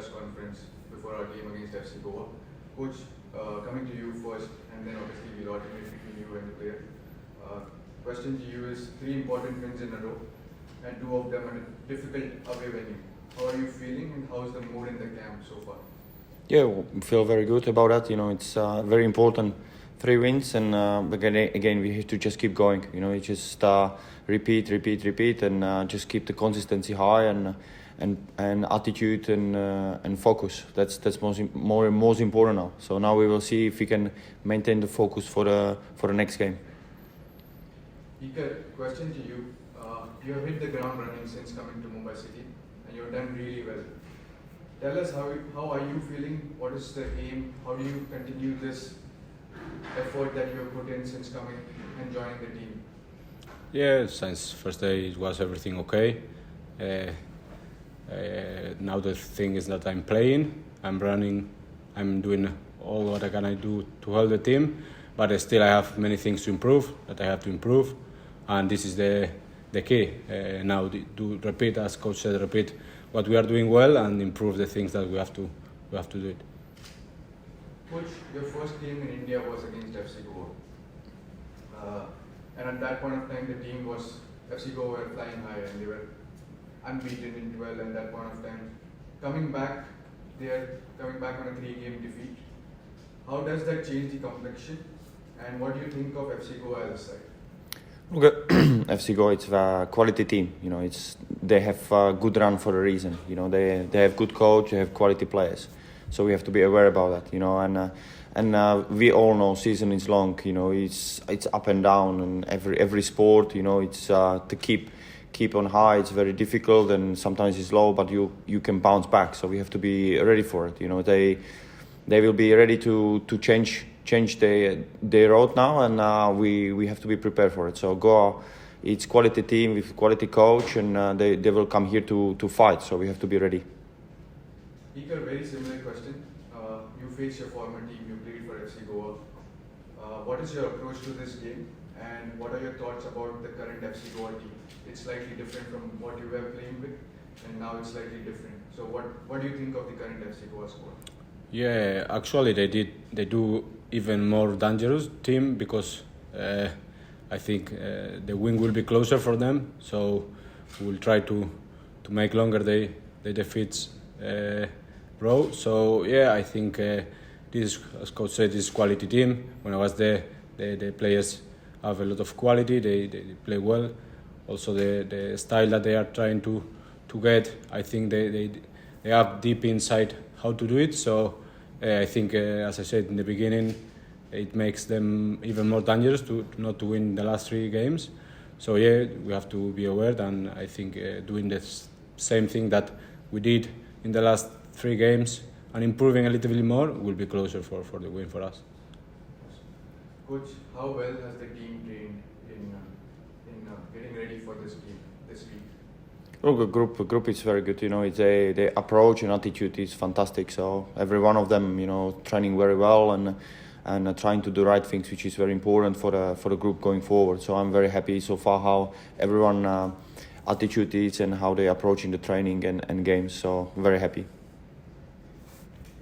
press conference before our game against FC Goa. Coach, coming to you first, and then obviously we'll alternate between you and the player. Question to you is 3 important wins in a row, and 2 of them are a difficult away venue. How are you feeling, and how is the mood in the camp so far? Yeah, we feel very good about that. It's very important 3 wins, and again we have to just keep going. You just repeat, and just keep the consistency high and attitude and focus. That's most important now. So now we will see if we can maintain the focus for the next game. Iker, question to you. You have hit the ground running since coming to Mumbai City, and you've done really well. Tell us how are you feeling? What is the aim? How do you continue this effort that you have put in since coming and joining the team? Yeah, since first day it was everything okay. Now the thing is that I'm playing, I'm running, I'm doing all what I can do to help the team, but still I have many things to improve, and this is the key. Now to repeat, as coach said, repeat what we are doing well and improve the things that we have to do it. Coach, your first game in India was against FC Goa. And at that point of time, the team was, FC Goa were flying high and they were unbeaten in 12 at that point of time. They are coming back on a 3-game defeat. How does that change the complexion? And what do you think of FC Goa as a side? Okay. FC Goa, it's a quality team. They have a good run for a reason. They have good coach, they have quality players. So we have to be aware about that. And we all know season is long. It's up and down, and every sport. It's to keep on high. It's very difficult, and sometimes it's low, but you can bounce back. So we have to be ready for it. They will be ready to change their road now, and we have to be prepared for it. So Goa, it's quality team with quality coach, and they will come here to fight. So we have to be ready. Iker, very similar question. You face your former team, you played for FC Goa. What is your approach to this game, and what are your thoughts about the current FC Goa team? It's slightly different from what you were playing with, and now it's slightly different. So what do you think of the current FC Goa squad? Yeah, actually they do even more dangerous team, because I think the win will be closer for them. So we'll try to make longer the defeats row. So yeah, I think this, as coach said, this quality team. When I was there, the players have a lot of quality. They play well. Also the style that they are trying to get, I think they have deep inside how to do it. So I think, as I said in the beginning, it makes them even more dangerous to not to win the last 3 games. So yeah, we have to be aware, and I think doing the same thing that we did in the last 3 games and improving a little bit more will be closer for the win for us. Coach, how well has the team trained in getting ready for this game this week? Well, the group is very good. It's the approach and attitude is fantastic. So every one of them, training very well and trying to do the right things, which is very important for the group going forward. So I'm very happy so far how everyone attitude is and how they approaching the training and games. So very happy.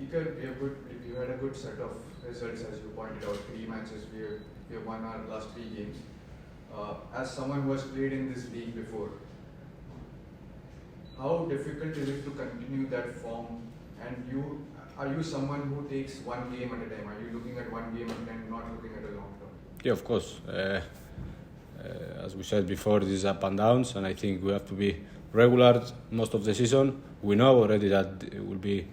Iker, you had a good set of results, as you pointed out. 3 matches, we have won our last 3 games. As someone who has played in this league before, how difficult is it to continue that form? And are you someone who takes 1 game at a time? Are you looking at 1 game at a time, not looking at a long term? Yeah, of course. As we said before, this is up and downs, and I think we have to be regular most of the season. We know already that it will be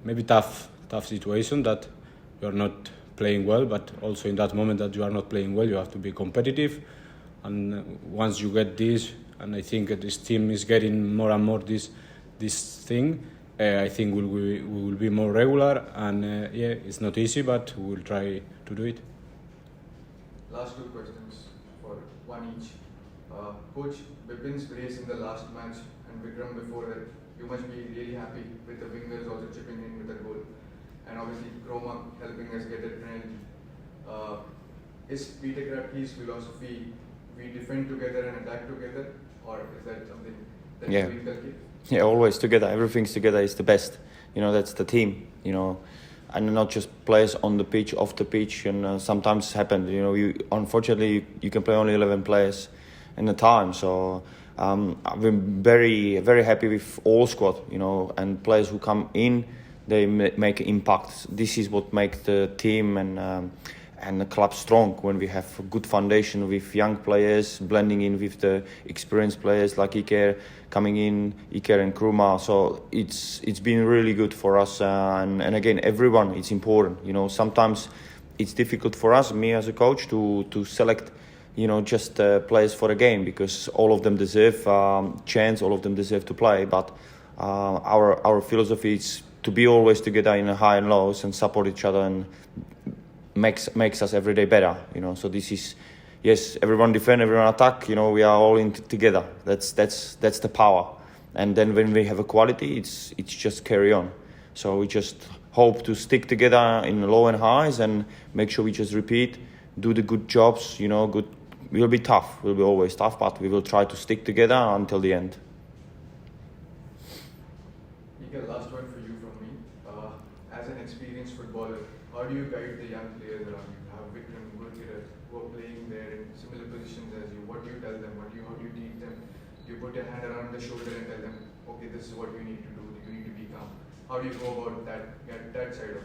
maybe tough situation that you are not playing well, but also in that moment that you are not playing well, you have to be competitive. And once you get this, and I think this team is getting more and more this thing, I think we will be more regular, and yeah, it's not easy, but we will try to do it. Last 2 questions for 1 each. Coach, Bipin's brace in the last match and Vikram before that, you must be really happy with the wingers also chipping in with a goal. And obviously Chroma helping us get a penalty. Is Petr Kratky's philosophy, we defend together and attack together, or is that something that you inculcate? Yeah, always together. Everything's together is the best. that's the team, and not just players on the pitch, off the pitch, and sometimes happen. Unfortunately you can play only 11 players in a time. So I've been very, very happy with all squad, and players who come in, they make impact. This is what makes the team and the club strong, when we have a good foundation with young players blending in with the experienced players like Iker coming in, Iker and Kruma. So it's been really good for us, and again, everyone, it's important. Sometimes it's difficult for us, me as a coach, to select just players for a game, because all of them deserve chance, all of them deserve to play. But our philosophy is to be always together in the high and lows and support each other, and makes us every day better. So this is, yes, everyone defend, everyone attack. We are all in together. That's the power. And then when we have a quality, it's just carry on. So we just hope to stick together in low and highs, and make sure we just repeat, do the good jobs. Good. We'll be tough. We'll be always tough, but we will try to stick together until the end. Iker, last one for you from me. As an experienced footballer, how do you guide the young players around you? You have Vikram, Guarrotxena, who are playing there in similar positions as you. What do you tell them? How do you teach them? Do you put your hand around the shoulder and tell them, okay, this is what you need to do. You need to be calm. How do you go about that side of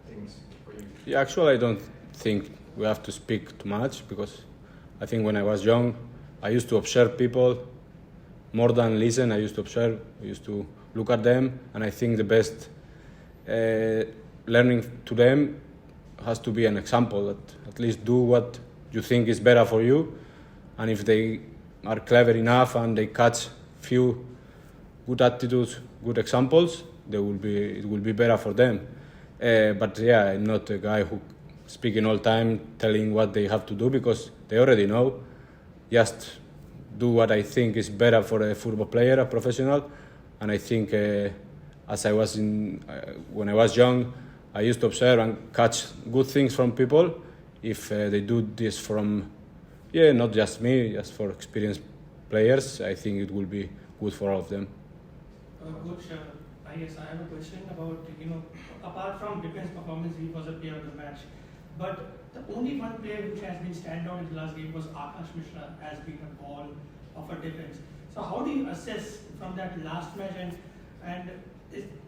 things for you? Yeah, actually, I don't think we have to speak too much, because I think when I was young, I used to observe people more than listen. I used to observe. I used to look at them, and I think the best learning to them has to be an example. That at least do what you think is better for you, and if they are clever enough and they catch few good attitudes, good examples, it will be better for them. But yeah, I'm not a guy who speaking all time, telling what they have to do, because they already know. Just do what I think is better for a football player, a professional. And I think as I was when I was young, I used to observe and catch good things from people. If they do this from, not just me, just for experienced players, I think it will be good for all of them. Coach, I guess I have a question about, apart from defense performance, he was a player of the match. But the only one player which has been standout in the last game was Akash Mishra, has been a ball of a defense. So how do you assess from that last match, and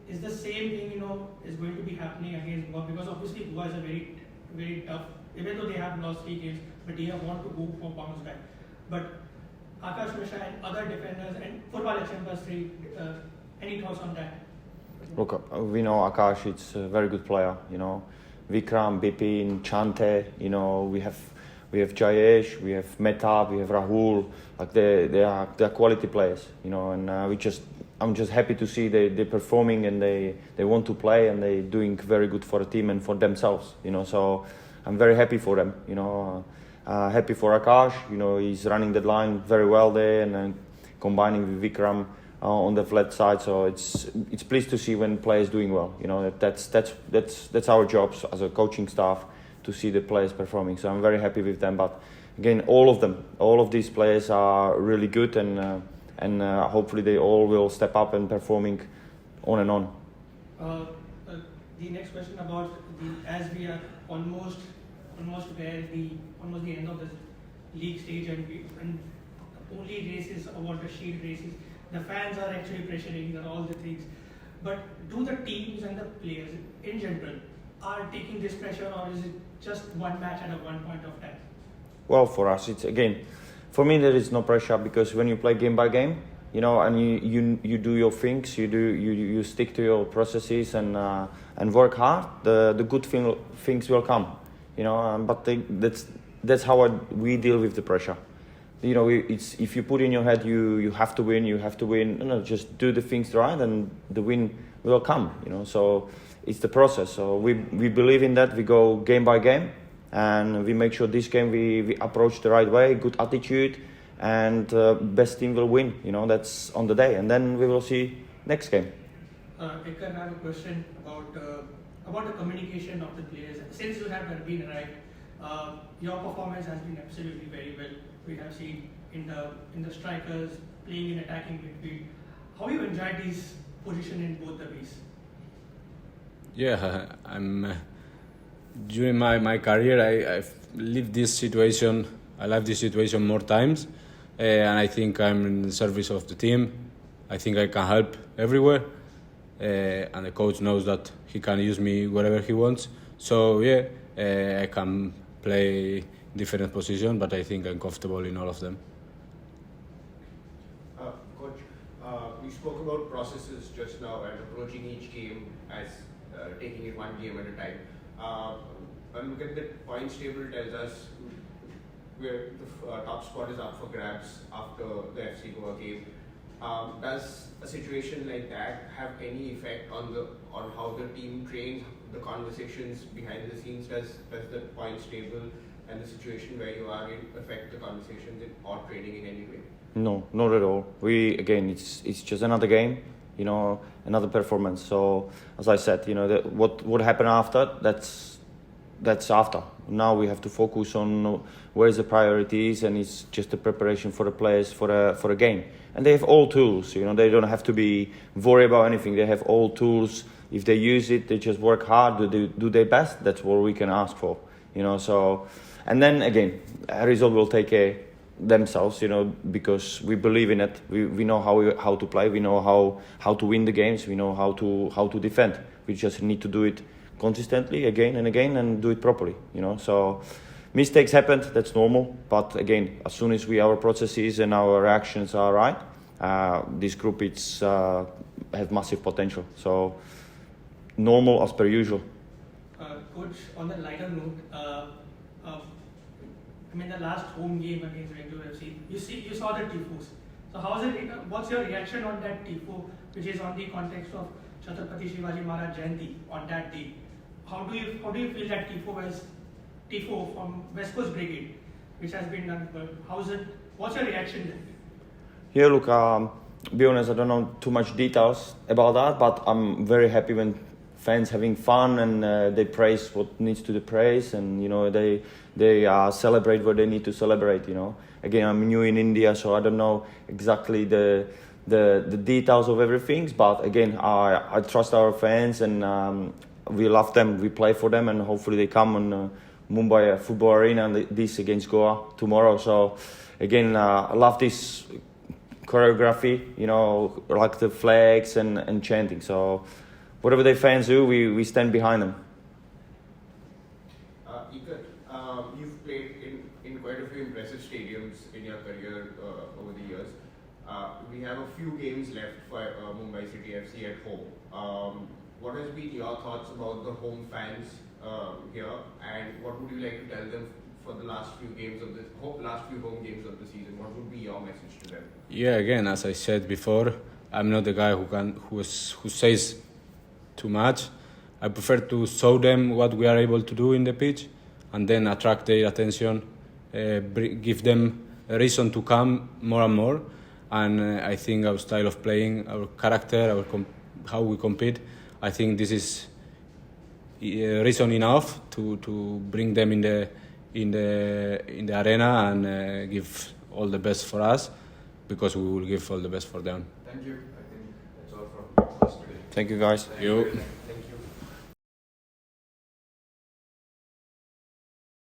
is the same thing is going to be happening against Goa? Because obviously Goa is a very, very tough, even though they have lost 3 games, but they want to go for bounce back. But Akash Mishra and other defenders and football example, any thoughts on that? Look, we know Akash, it's a very good player. Vikram, Bipin, Chante, we have Jayesh, we have Mehtab, we have Rahul. Like they are quality players, and I'm just happy to see they're performing, and they want to play, and they're doing very good for the team and for themselves, so I'm very happy for them, happy for Akash, he's running the line very well there, and combining with Vikram on the flat side. So it's pleased to see when players doing well. That's our jobs as a coaching staff, to see the players performing. So I'm very happy with them. But again, all of these players are really good, and hopefully they all will step up and performing on and on. The next question about as we are almost where almost the end of the league stage, and only races about the shield races. The fans are actually pressuring and all the things. But do the teams and the players in general are taking this pressure, or is it just one match at one point of time? Well, for us, for me there is no pressure, because when you play game by game, and you do your things, you stick to your processes and work hard, the good things will come, but that's how we deal with the pressure. It's if you put in your head you have to win. No, just do the things right, and the win will come. So it's the process. So we believe in that. We go game by game, and we make sure this game we approach the right way, good attitude, and best team will win. That's on the day, and then we will see next game. Iker, I have a question about the communication of the players. Since you have been arrived, your performance has been absolutely very well. We have seen in the strikers playing in attacking midfield. How you enjoyed this position in both the ways? Yeah, I'm. During my career, I've lived this situation. I lived this situation more times, and I think I'm in the service of the team. I think I can help everywhere, and the coach knows that he can use me wherever he wants. So yeah, I can play different positions, but I think I'm comfortable in all of them. Coach, we spoke about processes just now and approaching each game as taking it one game at a time. And look at the points table tells us where the top spot is up for grabs after the FC Goa game. Does a situation like that have any effect on how the team trains, the conversations behind the scenes? Does the points table and the situation where you are in affect the conversations or training in any way? No, not at all. It's just another game, another performance. So as I said, what happened after, that's after. Now we have to focus on where the priorities, and it's just a preparation for the players for a game. And they have all tools. They don't have to be worried about anything. They have all tools. If they use it, they just work hard, do their best. That's what we can ask for. So, and then again, a result will take care themselves. Because we believe in it. We know how to play. We know how to win the games. We know how to defend. We just need to do it consistently again and again and do it properly. So mistakes happened, that's normal, but again, as soon as our processes and our reactions are right, this group have massive potential. So normal as per usual. Coach, on the lighter note, the last home game against Bangalore FC, you saw the tifos. So what's your reaction on that tifo, which is on the context of Chhatrapati Shivaji Maharaj Jayanti on that day? How do you feel that tifo from West Coast Brigade, which has been done? What's your reaction then? Yeah, look, be honest, I don't know too much details about that, but I'm very happy when fans having fun and they praise what needs to be praised, and they celebrate what they need to celebrate. Again, I'm new in India, so I don't know exactly the details of everything, but again, I trust our fans, and we love them, we play for them, and hopefully they come on Mumbai football arena and this against Goa tomorrow. So again, I love this choreography, like the flags and chanting. So whatever the fans do, we stand behind them. Iker, you've played in quite a few impressive stadiums in your career over the years. We have a few games left for Mumbai City FC at home. What has been your thoughts about the home fans here, and what would you like to tell them for the last few home games of the season? What would be your message to them? Yeah, again, as I said before, I'm not the guy who says too much. I prefer to show them what we are able to do in the pitch, and then attract their attention, give them a reason to come more and more. And I think our style of playing, our character, how we compete, I think this is reason enough to bring them in the arena and give all the best for us, because we will give all the best for them. Thank you. I think that's all from us today. Thank you, guys. Thank you.